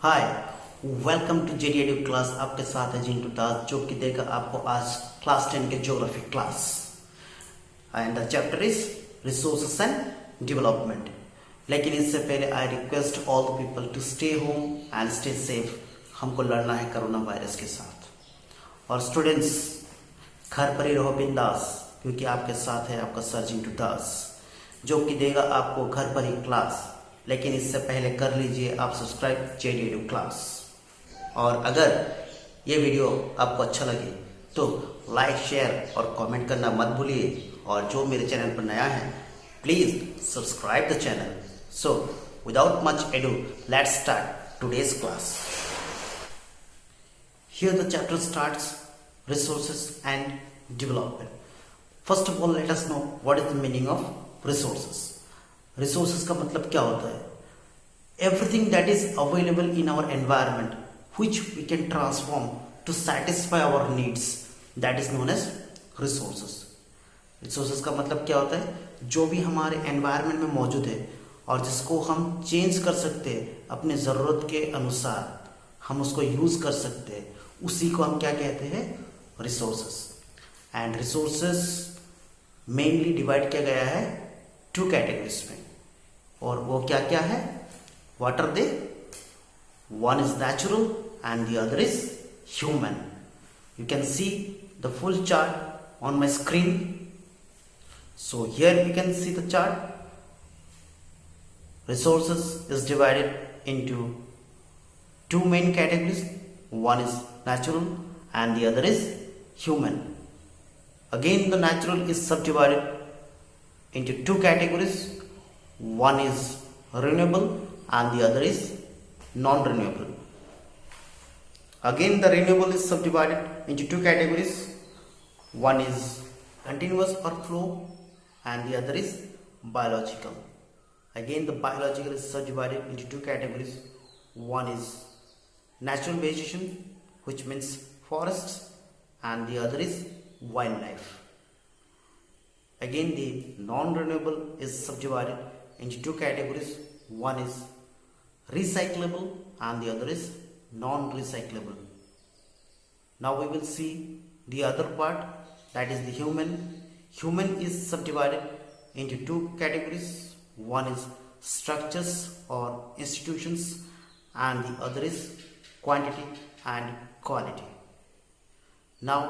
Hi, welcome to JD Edu class. आपके साथ है जिंटू दास जो कि देगा आपको आज क्लास 10 के geography class and the chapter is resources and development. लेकिन इससे पहले I request all the people to stay home and stay safe. हमको लड़ना है कोरोना वायरस के साथ। और स्टूडेंट्स, घर पर ही रहो बिंदास, क्योंकि आपके साथ है आपका सर जिंटू दास जो कि देगा आपको घर पर ही क्लास। लेकिन इससे पहले कर लीजिए आप सब्सक्राइब जेडी एडू क्लास। और अगर ये वीडियो आपको अच्छा लगे तो लाइक, शेयर और कमेंट करना मत भूलिए। और जो मेरे चैनल पर नया है please subscribe the channel. So without much edu let's start today's class. Here the chapter starts resources and development. First of all, let us know what is the meaning of resources. Resources का मतलब क्या होता है? Everything that is available in our environment which we can transform to satisfy our needs, that is known as resources. Resources का मतलब क्या होता है? जो भी हमारे environment में मौजूद है और जिसको हम चेंज कर सकते हैं अपने ज़रूरत के अनुसार, हम उसको यूज़ कर सकते हैं, उसी को हम क्या कहते हैं? Resources. And resources mainly divide किया गया है 2 कैटेगरीज में। और वो क्या क्या है? What are they? One is natural and the other is human. You can see the full chart on my screen. So here we can see the chart. Resources is divided into 2 main categories. One is natural and the other is human. Again, the natural is subdivided into 2 categories. One is renewable and the other is non-renewable. Again, the renewable is subdivided into 2 categories. One is continuous or flow and the other is biological. Again, the biological is subdivided into 2 categories. One is natural vegetation, which means forests, and the other is wildlife. Again, the non-renewable is subdivided into 2 categories. One is recyclable and the other is non-recyclable. Now we will see the other part, that is the human. Human is subdivided into 2 categories. One is structures or institutions and the other is quantity and quality. Now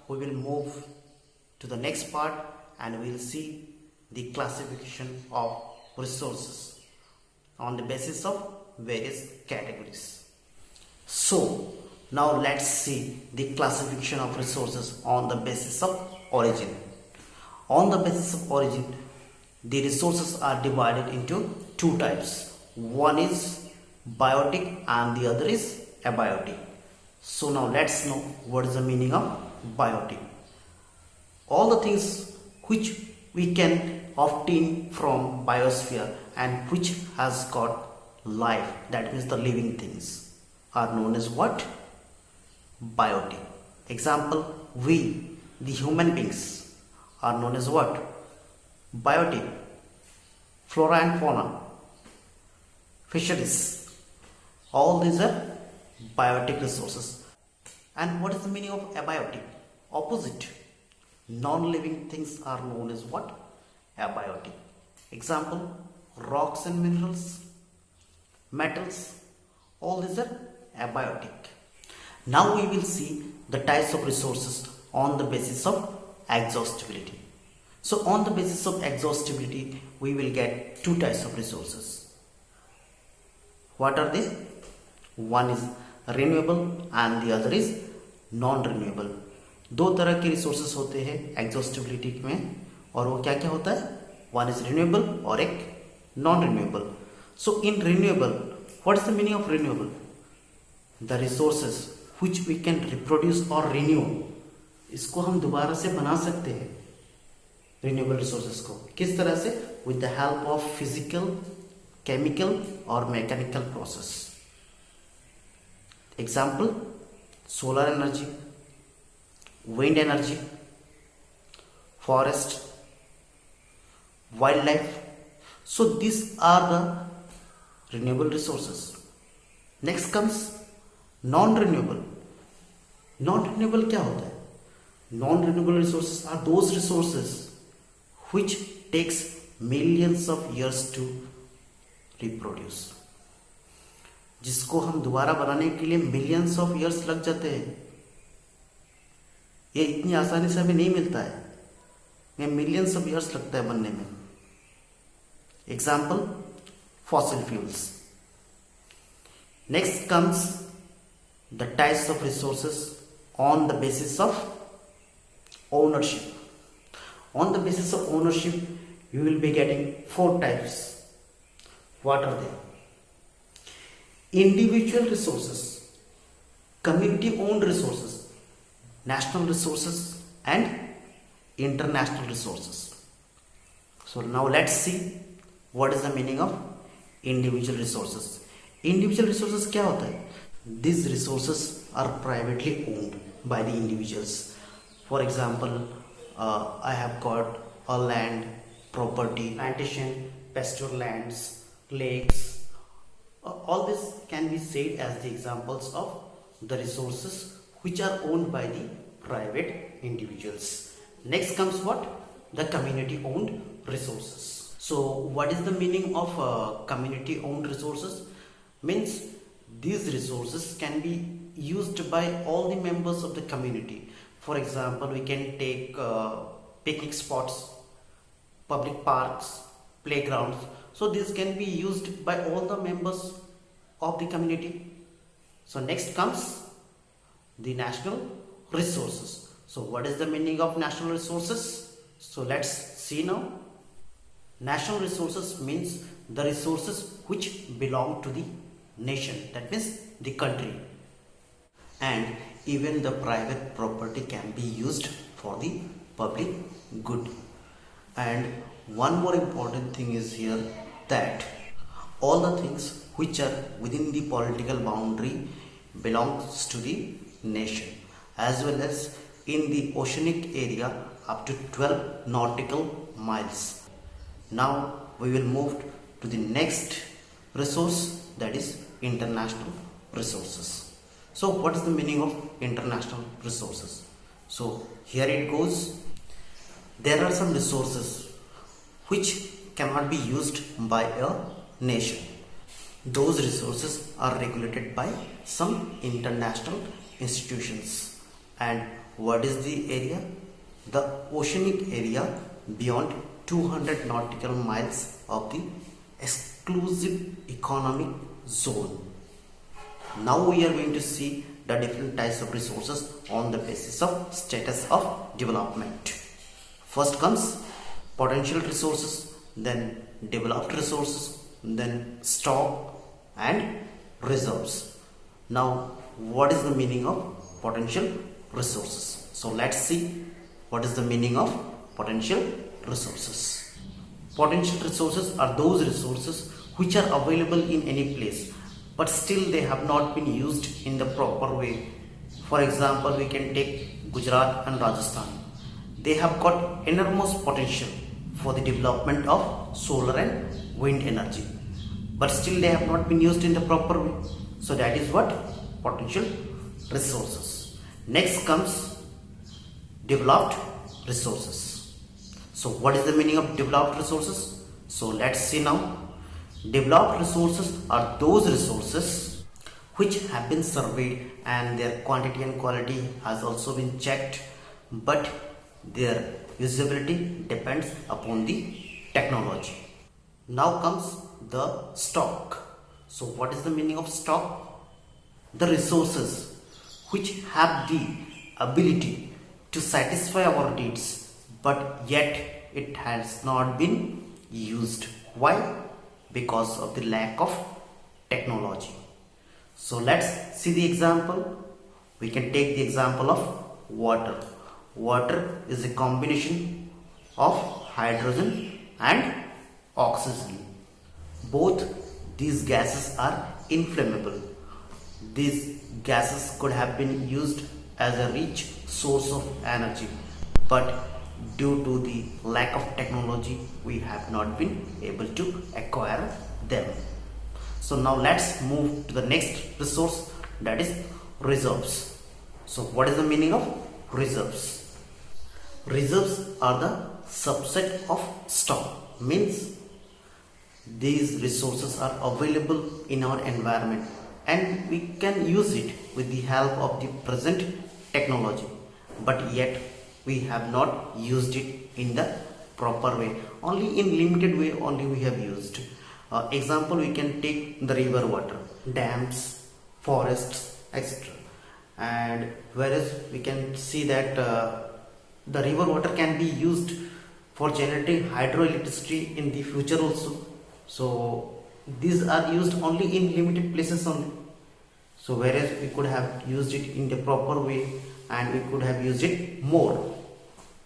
we will move to the next part and we will see the classification of resources on the basis of various categories. So now let's see the classification of resources on the basis of origin. On the basis of origin, the resources are divided into 2 types. One is biotic and the other is abiotic. So now let's know what is the meaning of biotic. All the things which we can obtain from biosphere and which has got life, that means the living things, are known as what? Biotic. Example, we, the human beings, are known as what? Biotic. Flora and fauna, fisheries, all these are biotic resources. And what is the meaning of abiotic? Opposite. Non-living things are known as what? Abiotic. Example, rocks and minerals, metals, all these are abiotic. Now we will see the types of resources on the basis of exhaustibility. So on the basis of exhaustibility, we will get 2 types of resources. What are they? One is renewable and the other is non-renewable. 2 तरह के resources होते हैं exhaustibility में, और वो क्या क्या होता है? One is renewable और एक non-renewable. So in renewable, what is the meaning of renewable? The resources which we can reproduce or renew. इसको हम दोबारा से बना सकते हैं रिन्यूएबल रिसोर्सेज को। किस तरह से? With the help of physical, chemical और mechanical process. Example, solar energy, wind energy, forest, wild life. So these are the renewable resources. Next comes non renewable. Non renewable क्या होता है? Non renewable resources are those resources which takes millions of years to reproduce, जिसको हम दोबारा बनाने के लिए millions of years लग जाते हैं। ये इतनी आसानी से हमें नहीं मिलता है, ये मिलियंस ऑफ ईयर्स लगता है बनने में। Example fossil fuels. Next comes the types of resources on the basis of ownership. On the basis of ownership, you will be getting 4 types. What are they? Individual resources, community owned resources, national resources, and international resources. So now let's see what is the meaning of individual resources. Individual resources क्या होता है? These resources are privately owned by the individuals. For example, I have got a land, property, plantation, pasture lands, lakes. All this can be said as the examples of the resources which are owned by the private individuals. Next comes what? The community owned resources. So what is the meaning of community owned resources? Means these resources can be used by all the members of the community. For example, we can take picnic spots, public parks, playgrounds. So this can be used by all the members of the community. So next comes the national resources. So what is the meaning of national resources? So let's see now. National resources means the resources which belong to the nation, that means the country. And even the private property can be used for the public good. And one more important thing is here, that all the things which are within the political boundary belongs to the nation, as well as in the oceanic area up to 12 nautical miles. Now we will move to the next resource, that is international resources. So what is the meaning of international resources? So here it goes. There are some resources which cannot be used by a nation. Those resources are regulated by some international institutions. And what is the area? The oceanic area beyond 200 nautical miles of the exclusive economic zone. Now we are going to see the different types of resources on the basis of status of development. First comes potential resources, then developed resources, then stock and reserves. Now what is the meaning of potential resources? So let's see what is the meaning of potential resources. Potential resources are those resources which are available in any place, but still they have not been used in the proper way. For example, we can take Gujarat and Rajasthan. They have got enormous potential for the development of solar and wind energy, but still they have not been used in the proper way. So that is what potential resources. Next comes developed resources. So what is the meaning of developed resources? So let's see now. Developed resources are those resources which have been surveyed and their quantity and quality has also been checked, but their usability depends upon the technology. Now comes the stock. So what is the meaning of stock? The resources which have the ability to satisfy our needs, but yet it has not been used. Why? Because of the lack of technology. So let's see the example. We can take the example of water. Water is a combination of hydrogen and oxygen. Both these gases are inflammable. These gases could have been used as a rich source of energy, but due to the lack of technology we have not been able to acquire them. So now let's move to the next resource, that is reserves. So what is the meaning of reserves? Reserves are the subset of stock, means these resources are available in our environment and we can use it with the help of the present technology, but yet we have not used it in the proper way. Only in limited way only we have used. Example, we can take the river water, dams, forests, etc. And whereas we can see that the river water can be used for generating hydroelectricity in the future also. So these are used only in limited places only. So whereas we could have used it in the proper way and we could have used it more.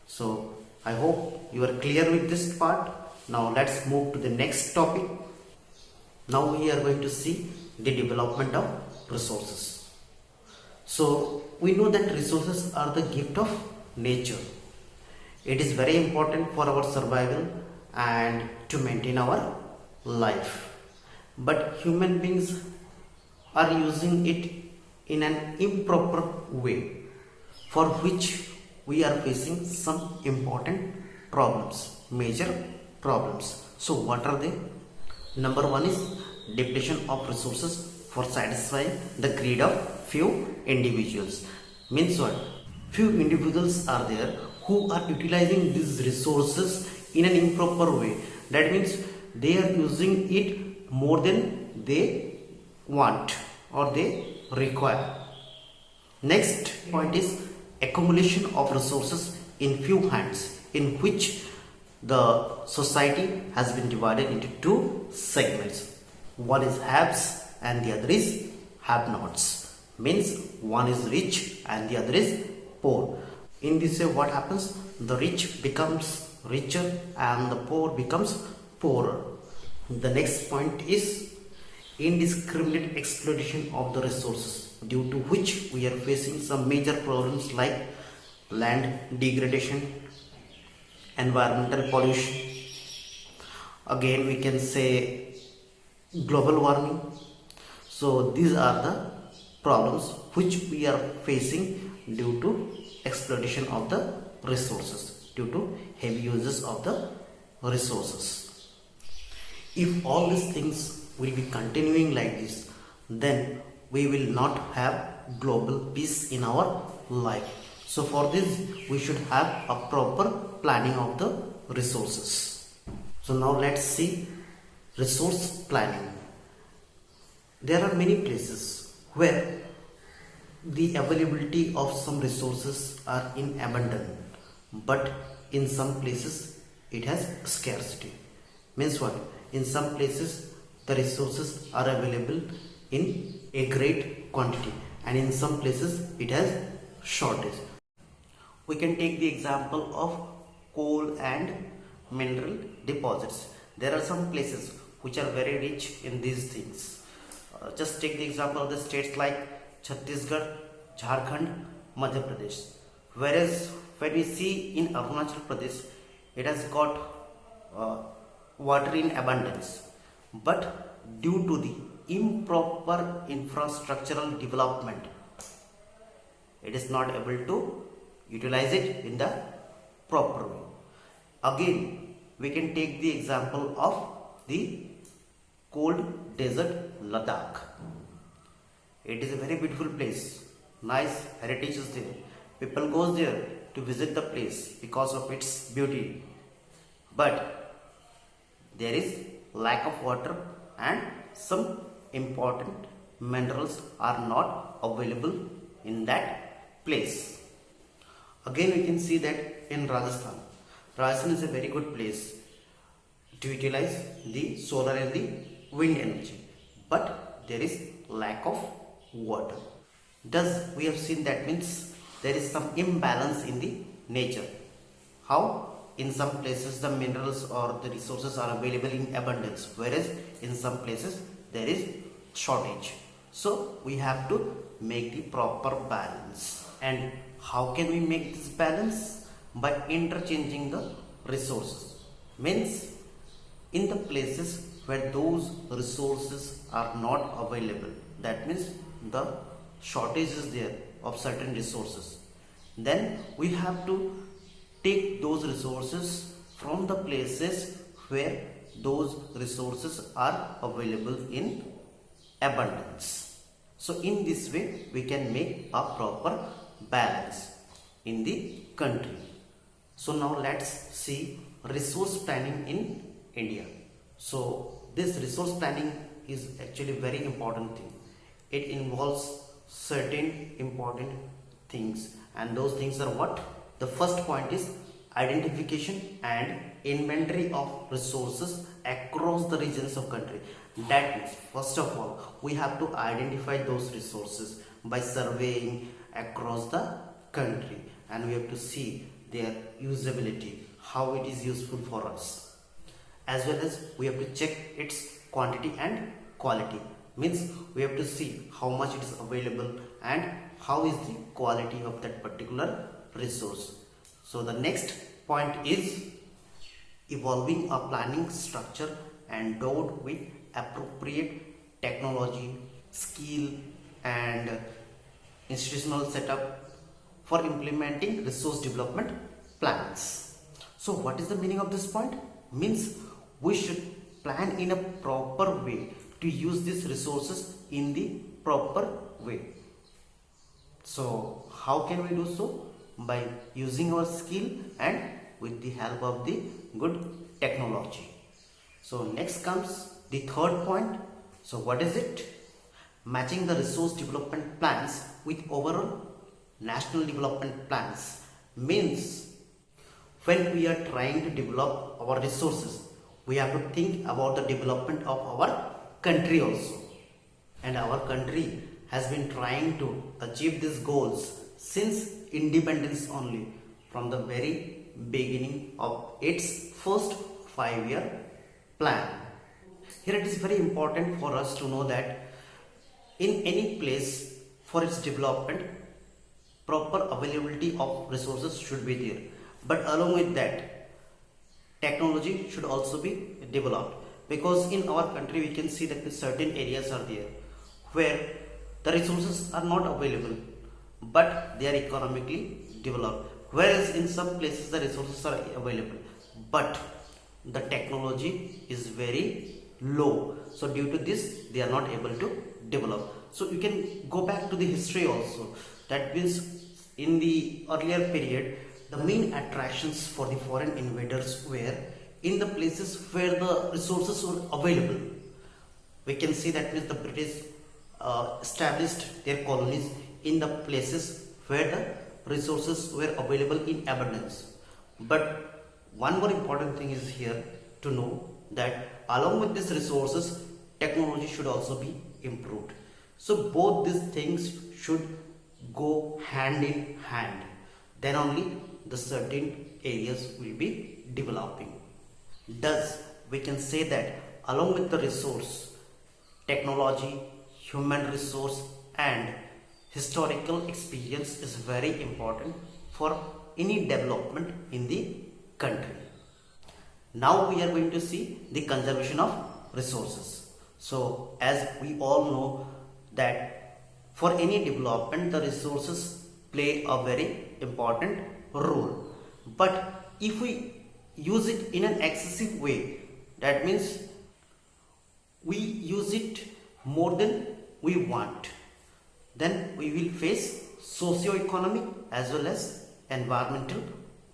So I hope you are clear with this part. Now let's move to the next topic. Now we are going to see the development of resources. So we know that resources are the gift of nature. It is very important for our survival and to maintain our life. But human beings are using it in an improper way, for which we are facing some important problems, major problems. So what are they? Number one is depletion of resources for satisfying the greed of few individuals. Means what? Few individuals are there who are utilizing these resources in an improper way. That means they are using it more than they want or they require. Next point is accumulation of resources in few hands, in which the society has been divided into two segments. One is haves and the other is have-nots. Means one is rich and the other is poor. In this way, what happens? The rich becomes richer and the poor becomes poorer. The next point is indiscriminate exploitation of the resources, due to which we are facing some major problems like land degradation, environmental pollution, again we can say global warming. So these are the problems which we are facing due to exploitation of the resources, due to heavy uses of the resources. If all these things will be continuing like this, then we will not have global peace in our life. So for this we should have a proper planning of the resources. So now let's see resource planning. There are many places where the availability of some resources are in abundance, but in some places it has scarcity. Means what? In some places the resources are available in a great quantity and in some places it has shortage. We can take the example of coal and mineral deposits. There are some places which are very rich in these things. Just take the example of the states like Chhattisgarh, Jharkhand, Madhya Pradesh. Whereas when we see in Arunachal Pradesh, it has got water in abundance, but due to the improper infrastructural development, it is not able to utilize it in the proper way. Again, we can take the example of the cold desert Ladakh. It is a very beautiful place. Nice heritage is there. People goes there to visit the place because of its beauty. But there is lack of water and some important minerals are not available in that place. Again, we can see that in Rajasthan. Rajasthan is a very good place to utilize the solar and the wind energy, but there is lack of water. Thus, we have seen that means there is some imbalance in the nature. How? In some places the minerals or the resources are available in abundance, whereas in some places there is shortage. So we have to make the proper balance. And how can we make this balance? By interchanging the resources. Means in the places where those resources are not available, that means the shortage is there of certain resources, then we have to take those resources from the places where those resources are available in abundance. So in this way we can make a proper balance in the country. So now let's see resource planning in India. So this resource planning is actually very important thing. It involves certain important things, and those things are what? The first point is identification and inventory of resources across the regions of country. That means first of all we have to identify those resources by surveying across the country, and we have to see their usability, how it is useful for us, as well as we have to check its quantity and quality. Means we have to see how much it is available and how is the quality of that particular resource. So the next point is evolving a planning structure endowed with appropriate technology, skill and institutional setup for implementing resource development plans. So what is the meaning of this point? Means we should plan in a proper way to use these resources in the proper way. So how can we do so? By using our skill and with the help of the good technology. So next comes the third point. So what is it? Matching the resource development plans with overall national development plans. Means when we are trying to develop our resources, we have to think about the development of our country also, and our country has been trying to achieve these goals since independence only, from the very beginning of its first 5-year plan. Here it is very important for us to know that in any place for its development, proper availability of resources should be there, but along with that technology should also be developed. Because in our country we can see that certain areas are there where the resources are not available, but they are economically developed, whereas in some places the resources are available but the technology is very low. So due to this they are not able to develop. So you can go back to the history also. That means in the earlier period the main attractions for the foreign invaders were in the places where the resources were available. We can see that means the British established their colonies in the places where the resources were available in abundance. But one more important thing is here to know that along with these resources, technology should also be improved. So both these things should go hand in hand. Then only the certain areas will be developing. Thus, we can say that along with the resource, technology, human resource and historical experience is very important for any development in the country. Now we are going to see the conservation of resources. So as we all know that for any development the resources play a very important role. But if we use it in an excessive way, that means we use it more than we want, then we will face socio-economic as well as environmental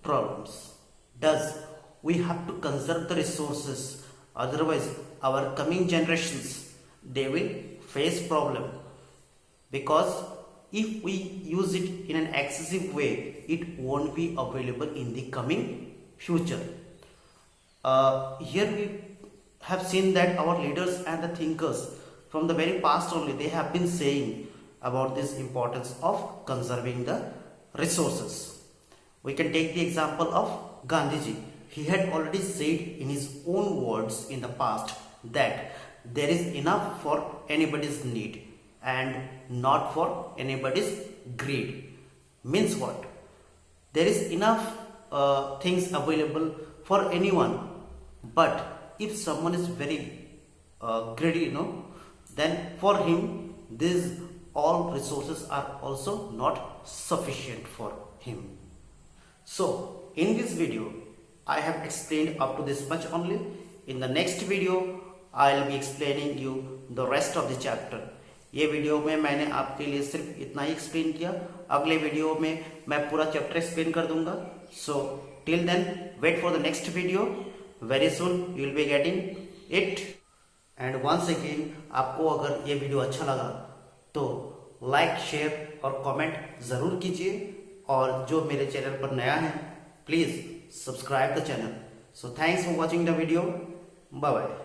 problems. Thus, we have to conserve the resources, otherwise our coming generations, they will face problem, because if we use it in an excessive way, it won't be available in the coming future. Here we have seen that our leaders and the thinkers from the very past only, they have been saying about this importance of conserving the resources. We can take the example of Gandhiji. He had already said in his own words in the past that there is enough for anybody's need and not for anybody's greed. Means what? There is enough things available for anyone, but if someone is very credit, then for him these all resources are also not sufficient for him. So in this video I have explained up to this much only. In the next video I'll be explaining you the rest of the chapter. ये video में मैंने आपके लिए सिर्फ इतना ही explain किया, अगले video में मैं पूरा चैप्टर एक्सप्लेन कर दूंगा. So till then wait for the next video. Very soon you will be getting it. And once again आपको अगर ये वीडियो अच्छा लगा तो लाइक, शेयर और कमेंट जरूर कीजिए. और जो मेरे चैनल पर नया है please subscribe the channel. So thanks for watching the video. Bye bye.